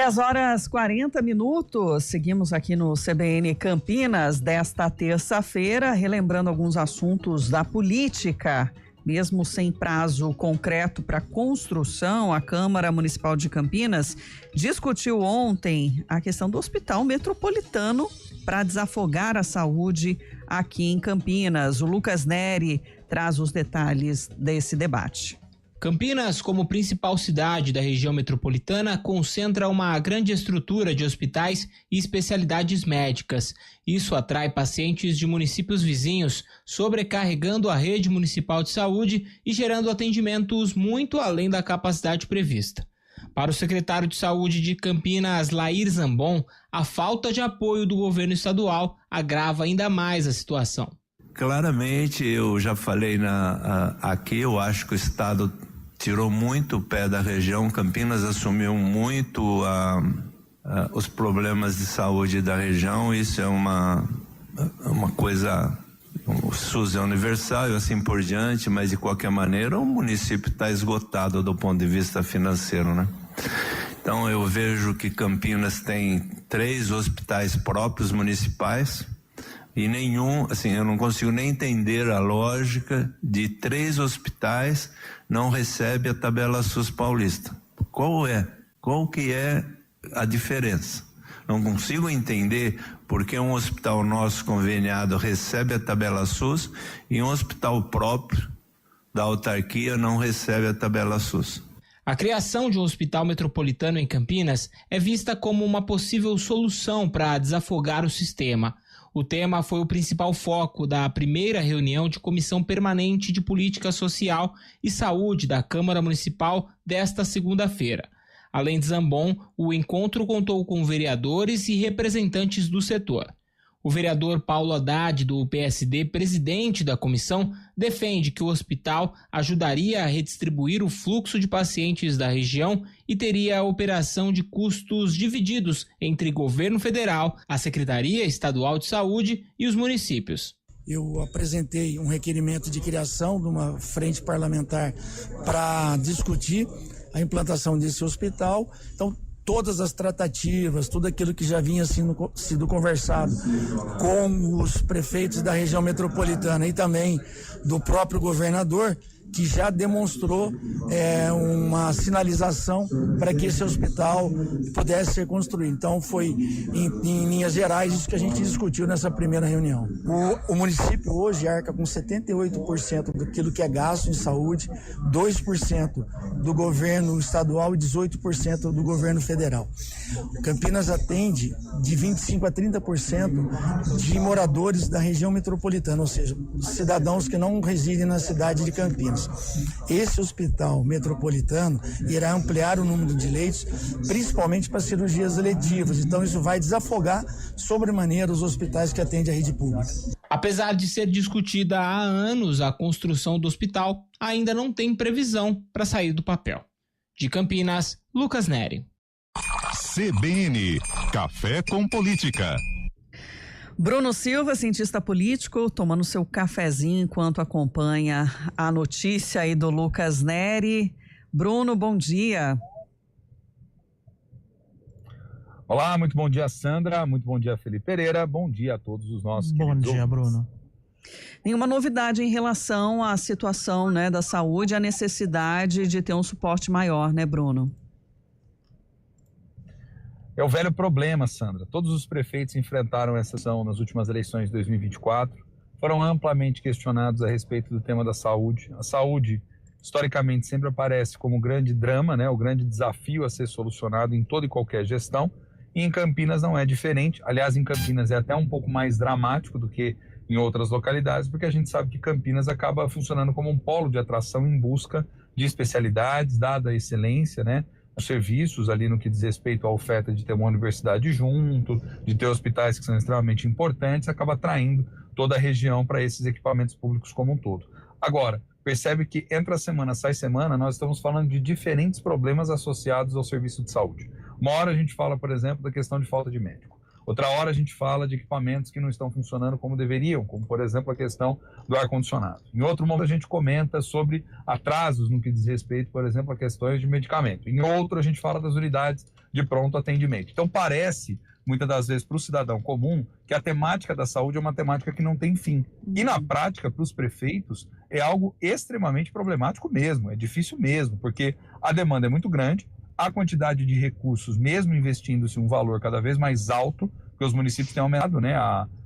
10h40, seguimos aqui no CBN Campinas desta terça-feira, relembrando alguns assuntos da política. Mesmo sem prazo concreto para construção, a Câmara Municipal de Campinas discutiu ontem a questão do Hospital Metropolitano para desafogar a saúde aqui em Campinas. O Lucas Neri traz os detalhes desse debate. Campinas, como principal cidade da região metropolitana, concentra uma grande estrutura de hospitais e especialidades médicas. Isso atrai pacientes de municípios vizinhos, sobrecarregando a rede municipal de saúde e gerando atendimentos muito além da capacidade prevista. Para o secretário de Saúde de Campinas, Lair Zambon, a falta de apoio do governo estadual agrava ainda mais a situação. Claramente, eu já falei aqui, eu acho que o Estado tirou muito o pé da região. Campinas assumiu muito os problemas de saúde da região. Isso é uma coisa, o SUS é universal e assim por diante, mas de qualquer maneira o município está esgotado do ponto de vista financeiro, né? Então eu vejo que Campinas tem 3 hospitais próprios municipais e nenhum, assim, eu não consigo nem entender a lógica de 3 hospitais não recebe a tabela SUS paulista. Qual que é a diferença? Não consigo entender porque um hospital nosso conveniado recebe a tabela SUS e um hospital próprio da autarquia não recebe a tabela SUS. A criação de um hospital metropolitano em Campinas é vista como uma possível solução para desafogar o sistema. O tema foi o principal foco da primeira reunião de Comissão Permanente de Política Social e Saúde da Câmara Municipal desta segunda-feira. Além de Zambon, o encontro contou com vereadores e representantes do setor. O vereador Paulo Haddad, do PSD, presidente da comissão, defende que o hospital ajudaria a redistribuir o fluxo de pacientes da região e teria a operação de custos divididos entre governo federal, a Secretaria Estadual de Saúde e os municípios. Eu apresentei um requerimento de criação de uma frente parlamentar para discutir a implantação desse hospital. Então, todas as tratativas, tudo aquilo que já vinha sido conversado com os prefeitos da região metropolitana e também do próprio governador, que já demonstrou uma sinalização para que esse hospital pudesse ser construído. Então foi, em linhas gerais, isso que a gente discutiu nessa primeira reunião. O município hoje arca com 78% daquilo que é gasto em saúde, 2% do governo estadual e 18% do governo federal. Campinas atende de 25% a 30% de moradores da região metropolitana, ou seja, cidadãos que não residem na cidade de Campinas. Esse hospital metropolitano irá ampliar o número de leitos, principalmente para cirurgias eletivas. Então isso vai desafogar sobremaneira os hospitais que atendem a rede pública. Apesar de ser discutida há anos a construção do hospital, ainda não tem previsão para sair do papel. De Campinas, Lucas Neri. CBN, Café com Política. Bruno Silva, cientista político, tomando seu cafezinho enquanto acompanha a notícia aí do Lucas Neri. Bruno, bom dia. Olá, muito bom dia, Sandra, muito bom dia, Felipe Pereira, bom dia a todos os nossos Bom dia, Bruno. Nenhuma novidade em relação à situação, né, da saúde, a necessidade de ter um suporte maior, né, Bruno? É o velho problema, Sandra. Todos os prefeitos enfrentaram essa situação nas últimas eleições de 2024, foram amplamente questionados a respeito do tema da saúde. A saúde, historicamente, sempre aparece como o grande drama, né, o grande desafio a ser solucionado em toda e qualquer gestão, e em Campinas não é diferente. Aliás, em Campinas é até um pouco mais dramático do que em outras localidades, porque a gente sabe que Campinas acaba funcionando como um polo de atração em busca de especialidades, dada a excelência, né, os serviços ali no que diz respeito à oferta de ter uma universidade junto, de ter hospitais que são extremamente importantes, acaba atraindo toda a região para esses equipamentos públicos como um todo. Agora, percebe que entra semana, sai semana, nós estamos falando de diferentes problemas associados ao serviço de saúde. Uma hora a gente fala, por exemplo, da questão de falta de médico. Outra hora a gente fala de equipamentos que não estão funcionando como deveriam, como por exemplo a questão do ar-condicionado. Em outro momento a gente comenta sobre atrasos no que diz respeito, por exemplo, a questões de medicamento. Em outro a gente fala das unidades de pronto atendimento. Então parece, muitas das vezes, para o cidadão comum, que a temática da saúde é uma temática que não tem fim. E na prática, para os prefeitos, é algo extremamente problemático mesmo, é difícil mesmo, porque a demanda é muito grande, a quantidade de recursos, mesmo investindo-se um valor cada vez mais alto, porque os municípios têm aumentado, né,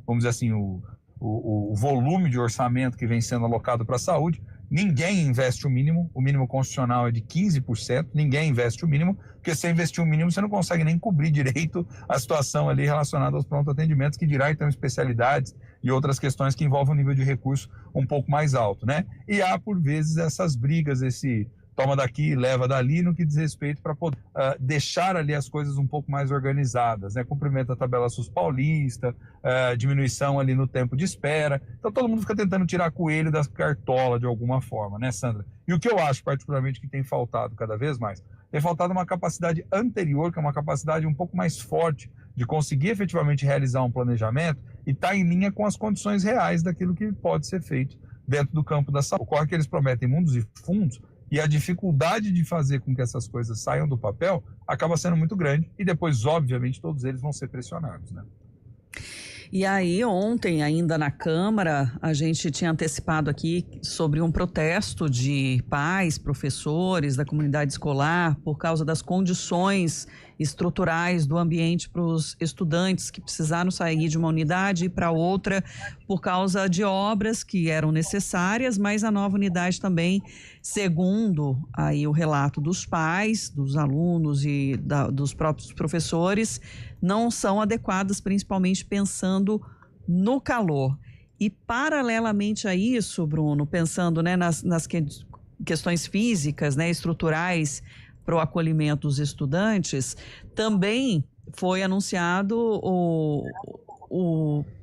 vamos dizer assim, o volume de orçamento que vem sendo alocado para a saúde. Ninguém investe o mínimo constitucional é de 15%, ninguém investe o mínimo, porque se investir o mínimo você não consegue nem cobrir direito a situação ali relacionada aos pronto atendimentos, que dirá então especialidades e outras questões que envolvem um nível de recurso um pouco mais alto, né? E há por vezes essas brigas, esse toma daqui, leva dali, no que diz respeito para poder deixar ali as coisas um pouco mais organizadas, né? Cumprimento da tabela SUS paulista, diminuição ali no tempo de espera. Então todo mundo fica tentando tirar coelho das cartolas de alguma forma, né, Sandra? E o que eu acho particularmente que tem faltado cada vez mais, tem faltado uma capacidade anterior, que é uma capacidade um pouco mais forte de conseguir efetivamente realizar um planejamento e estar em linha com as condições reais daquilo que pode ser feito dentro do campo da saúde. Ocorre que eles prometem mundos e fundos, e a dificuldade de fazer com que essas coisas saiam do papel acaba sendo muito grande, e depois, obviamente, todos eles vão ser pressionados, né? E aí, ontem, ainda na Câmara, a gente tinha antecipado aqui sobre um protesto de pais, professores da comunidade escolar por causa das condições estruturais do ambiente para os estudantes que precisaram sair de uma unidade para outra por causa de obras que eram necessárias, mas a nova unidade também, segundo aí o relato dos pais, dos alunos e dos próprios professores, não são adequadas, principalmente pensando no calor. E paralelamente a isso, Bruno, pensando, né, nas questões físicas, né, estruturais para o acolhimento dos estudantes, também foi anunciado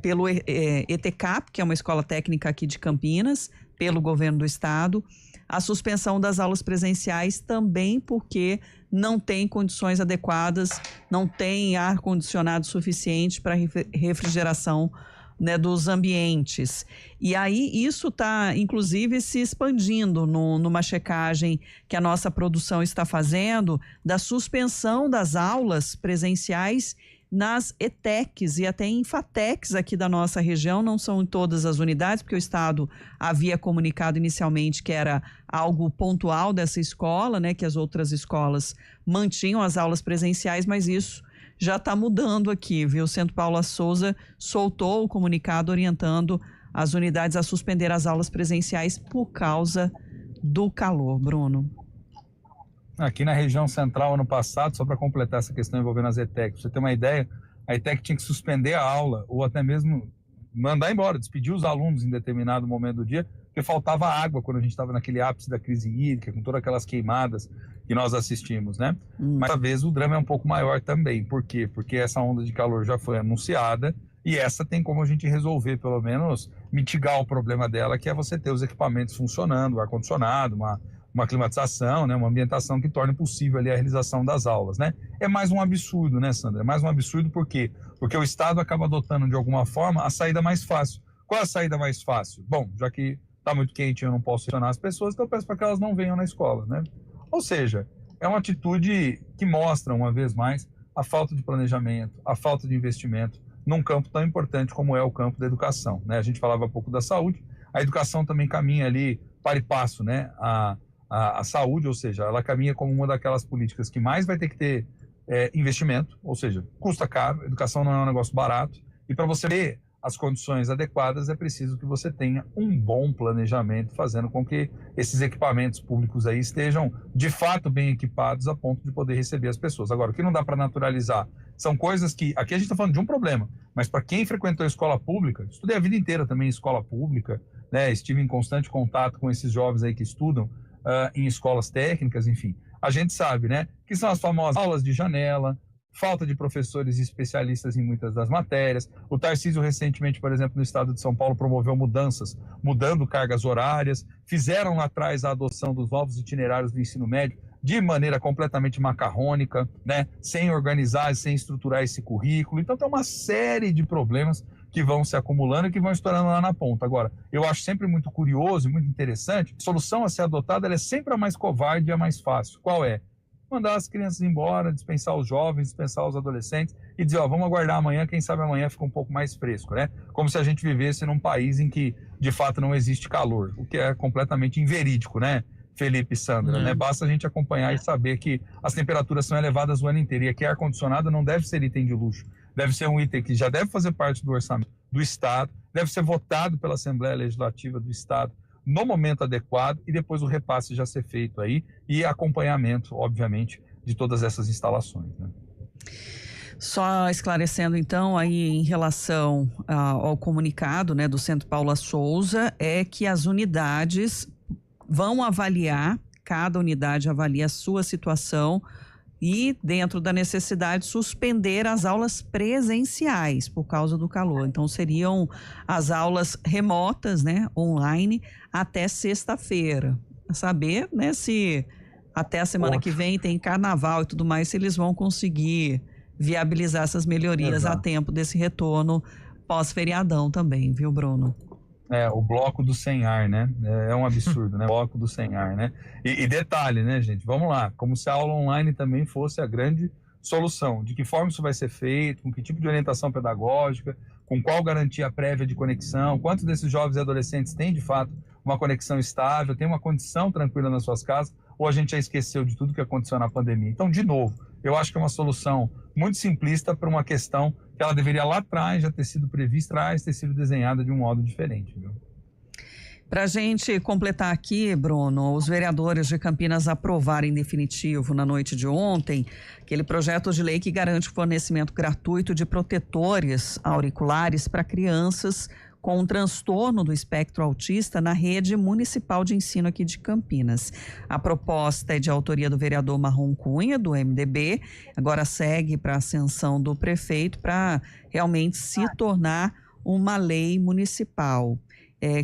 pelo ETCAP, que é uma escola técnica aqui de Campinas, pelo governo do estado, a suspensão das aulas presenciais também porque não tem condições adequadas, não tem ar-condicionado suficiente para refrigeração, né, dos ambientes. E aí isso está, inclusive, se expandindo numa checagem que a nossa produção está fazendo da suspensão das aulas presenciais nas ETECs e até em FATECs aqui da nossa região, não são em todas as unidades, porque o Estado havia comunicado inicialmente que era algo pontual dessa escola, né, que as outras escolas mantinham as aulas presenciais, mas isso já está mudando aqui, viu? O Centro Paula Souza soltou o comunicado orientando as unidades a suspender as aulas presenciais por causa do calor, Bruno. Aqui na região central, ano passado, só para completar essa questão envolvendo as ETEC, pra você ter uma ideia, a ETEC tinha que suspender a aula ou até mesmo mandar embora, despedir os alunos em determinado momento do dia, porque faltava água quando a gente estava naquele ápice da crise hídrica, com todas aquelas queimadas que nós assistimos, né? Mas, às vezes, o drama é um pouco maior também. Por quê? Porque essa onda de calor já foi anunciada e essa tem como a gente resolver, pelo menos, mitigar o problema dela, que é você ter os equipamentos funcionando, o ar-condicionado, uma climatização, né, uma ambientação que torne possível ali a realização das aulas, né? É mais um absurdo, né, Sandra? É mais um absurdo por quê? Porque o Estado acaba adotando, de alguma forma, a saída mais fácil. Qual é a saída mais fácil? Bom, já que está muito quente e eu não posso pressionar as pessoas, então eu peço para que elas não venham na escola, né? Ou seja, é uma atitude que mostra, uma vez mais, a falta de planejamento, a falta de investimento num campo tão importante como é o campo da educação, né? A gente falava há pouco da saúde, a educação também caminha ali para e passo, né? A saúde, ou seja, ela caminha como uma daquelas políticas que mais vai ter que ter investimento, ou seja, custa caro, educação não é um negócio barato, e para você ter as condições adequadas é preciso que você tenha um bom planejamento, fazendo com que esses equipamentos públicos aí estejam de fato bem equipados a ponto de poder receber as pessoas. Agora, o que não dá para naturalizar são coisas que, aqui a gente está falando de um problema, mas para quem frequentou a escola pública, estudei a vida inteira também em escola pública, né, estive em constante contato com esses jovens aí que estudam em escolas técnicas, enfim, a gente sabe, né, que são as famosas aulas de janela, falta de professores especialistas em muitas das matérias. O Tarcísio recentemente, por exemplo, no estado de São Paulo, promoveu mudanças, mudando cargas horárias, fizeram lá atrás a adoção dos novos itinerários do ensino médio de maneira completamente macarrônica, né, sem organizar, sem estruturar esse currículo. Então tem uma série de problemas que vão se acumulando e que vão estourando lá na ponta. Agora, eu acho sempre muito curioso e muito interessante, a solução a ser adotada ela é sempre a mais covarde e a mais fácil. Qual é? mandar as crianças embora, dispensar os jovens, dispensar os adolescentes e dizer, vamos aguardar amanhã, quem sabe amanhã fica um pouco mais fresco, né? Como se a gente vivesse num país em que, de fato, não existe calor, o que é completamente inverídico, né, Felipe e Sandra, né? Basta a gente acompanhar e saber que as temperaturas são elevadas o ano inteiro e aqui ar-condicionado não deve ser item de luxo, deve ser um item que já deve fazer parte do orçamento do Estado, deve ser votado pela Assembleia Legislativa do Estado no momento adequado e depois o repasse já ser feito aí e acompanhamento, obviamente, de todas essas instalações, né? Só esclarecendo então aí em relação ao comunicado, né, do Centro Paula Souza, é que as unidades vão avaliar, cada unidade avalia a sua situação e, dentro da necessidade, suspender as aulas presenciais por causa do calor. Então, seriam as aulas remotas, né, online, até sexta-feira. Saber, né, se até a semana que vem tem carnaval e tudo mais, se eles vão conseguir viabilizar essas melhorias a tempo desse retorno pós-feriadão também, viu, Bruno? O bloco do sem ar, né? É um absurdo, né? O bloco do sem ar, né? E detalhe, né, gente? Vamos lá. Como se a aula online também fosse a grande solução. De que forma isso vai ser feito, com que tipo de orientação pedagógica, com qual garantia prévia de conexão, quantos desses jovens e adolescentes têm, de fato, uma conexão estável, tem uma condição tranquila nas suas casas, ou a gente já esqueceu de tudo que aconteceu na pandemia. Então, de novo, eu acho que é uma solução muito simplista para uma questão que ela deveria lá atrás já ter sido prevista, ter sido desenhada de um modo diferente, viu? Para a gente completar aqui, Bruno, os vereadores de Campinas aprovaram em definitivo na noite de ontem aquele projeto de lei que garante o fornecimento gratuito de protetores auriculares para crianças com um transtorno do espectro autista na rede municipal de ensino aqui de Campinas. A proposta é de autoria do vereador Marrom Cunha, do MDB, agora segue para a ascensão do prefeito para realmente se tornar uma lei municipal.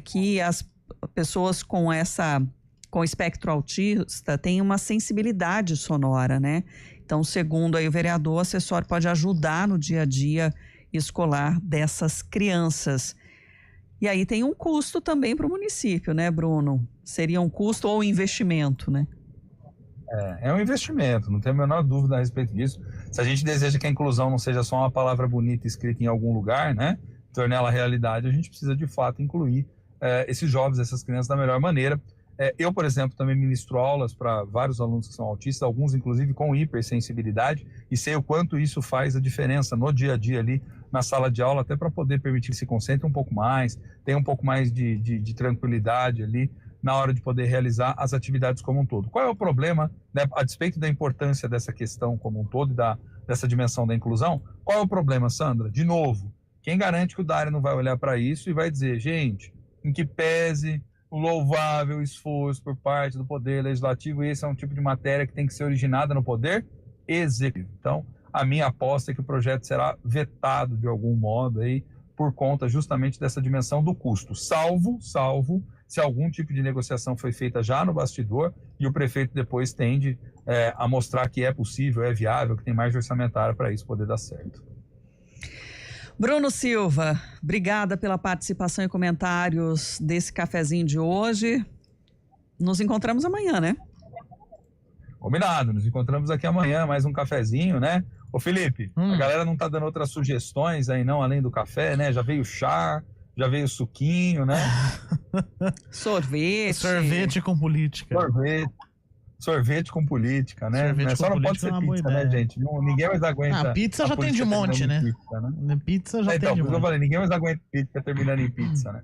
Que as pessoas com espectro autista têm uma sensibilidade sonora, né? Então, segundo aí o vereador, o assessor pode ajudar no dia a dia escolar dessas crianças. E aí tem um custo também para o município, né, Bruno? Seria um custo ou um investimento, né? É um investimento, não tenho a menor dúvida a respeito disso. Se a gente deseja que a inclusão não seja só uma palavra bonita escrita em algum lugar, né, torná-la realidade, a gente precisa de fato incluir esses jovens, essas crianças da melhor maneira. Eu, por exemplo, também ministro aulas para vários alunos que são autistas, alguns inclusive com hipersensibilidade, e sei o quanto isso faz a diferença no dia a dia ali na sala de aula, até para poder permitir que se concentre um pouco mais, tenha um pouco mais de tranquilidade ali na hora de poder realizar as atividades como um todo. Qual é o problema, né, a despeito da importância dessa questão como um todo e dessa dimensão da inclusão? Qual é o problema, Sandra? De novo, quem garante que o Dário não vai olhar para isso e vai dizer, gente, em que pese o louvável esforço por parte do Poder Legislativo, esse é um tipo de matéria que tem que ser originada no Poder Executivo. Então, a minha aposta é que o projeto será vetado de algum modo aí por conta justamente dessa dimensão do custo, salvo se algum tipo de negociação foi feita já no bastidor e o prefeito depois tende a mostrar que é possível, é viável, que tem mais orçamentária para isso poder dar certo. Bruno Silva, obrigada pela participação e comentários desse cafezinho de hoje. Nos encontramos amanhã, né? Combinado, nos encontramos aqui amanhã, mais um cafezinho, né? Ô Felipe, a galera não tá dando outras sugestões aí não, além do café, né? Já veio chá, já veio suquinho, né? Sorvete com política. Sorvete com política, né? Só não pode ser pizza, né, gente? Ninguém mais aguenta. Pizza já tem de monte, né? Pizza já tem de monte. Eu falei, ninguém mais aguenta pizza terminando em pizza, né?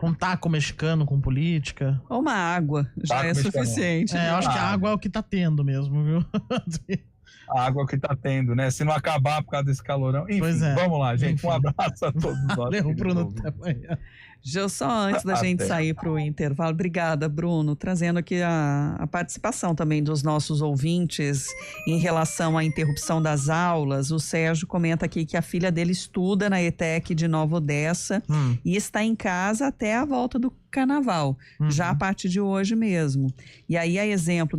Um taco mexicano com política. Ou uma água, já é suficiente. Eu acho que a água é o que tá tendo mesmo, viu? A água que tá tendo, né? Se não acabar por causa desse calorão. Enfim, vamos lá, gente. Enfim. Um abraço a todos nós. Valeu, Bruno. Até amanhã. Só antes da gente sair para o intervalo, obrigada, Bruno, trazendo aqui a participação também dos nossos ouvintes em relação à interrupção das aulas. O Sérgio comenta aqui que a filha dele estuda na ETEC de Nova Odessa e está em casa até a volta do carnaval, já a partir de hoje mesmo. E aí, a exemplo